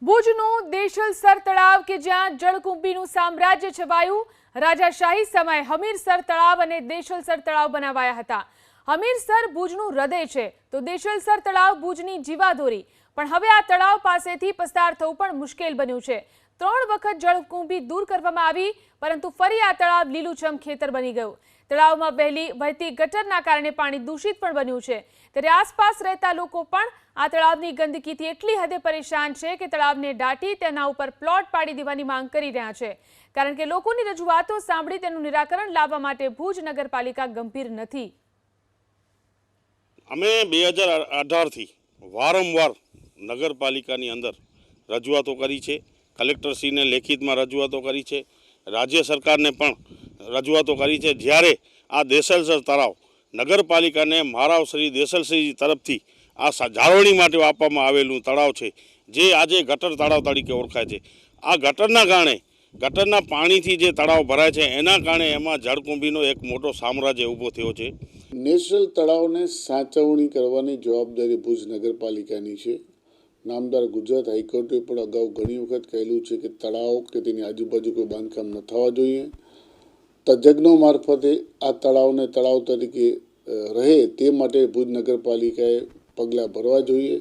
ભુજનું દેશલસર તળાવ કે જ્યાં જળકુંભીનું સામ્રાજ્ય છવાયું. રાજાશાહી સમયે હમીરસર તળાવ અને દેશલસર તળાવ બનાવાયા હતા. હમીરસર ભુજનું હૃદય છે તો દેશલસર તળાવ ભુજની જીવાદોરી. પણ હવે આ તળાવ પાસેથી પસાર થવું પણ મુશ્કેલ બન્યું છે. 3 વખત જળકુંભી દૂર કરવામાં આવી, પરંતુ ફરી આ તળાવ લીલુંછમ ખેતર બની ગયું. તળાવમાં વહેતી ગટરના કારણે પાણી દૂષિત પણ બન્યું છે. ત્યારે આસપાસ રહેતા લોકો પણ આ તળાવની ગંદકીથી એટલી હદે પરેશાન છે કે તળાવને દાટી તેના ઉપર પ્લોટ પાડી દેવાની માંગ કરી રહ્યા છે. કારણ કે લોકોની રજૂઆતો સાંભળી તેનું નિરાકરણ લાવવા માટે ભુજ નગરપાલિકા ગંભીર નથી. અમે 2018થી વારંવાર નગરપાલિકાની અંદર રજૂઆતો કરી છે. કલેક્ટરશ્રીને લેખિતમાં રજૂઆતો કરી છે. રાજ્ય સરકારને પણ રજૂઆતો કરી છે. જ્યારે આ દેશલસર તળાવ નગરપાલિકાને મહારાવ શ્રી દેશલશ્રી તરફથી આ જાળવણી માટે આપવામાં આવેલું તળાવ છે, જે આજે ગટર તળાવ તરીકે ઓળખાય છે. આ ગટરના કારણે ગટરના પાણીથી જે તળાવ ભરાય છે, એના કારણે એમાં જળકુંભીનો એક મોટો સામ્રાજ્ય ઊભો થયો છે. નેશનલ તળાવને સાચવણી કરવાની જવાબદારી ભુજ નગરપાલિકાની છે. નામદાર ગુજરાત હાઈકોર્ટે પણ અગાઉ ઘણી વખત કહેલું છે કે તળાવ કે તેની આજુબાજુ કોઈ બાંધકામ ન થવા જોઈએ. તજજ્ઞો મારફતે આ તળાવને તળાવ તરીકે રહે તે માટે ભુજ નગરપાલિકાએ પગલાં ભરવા જોઈએ.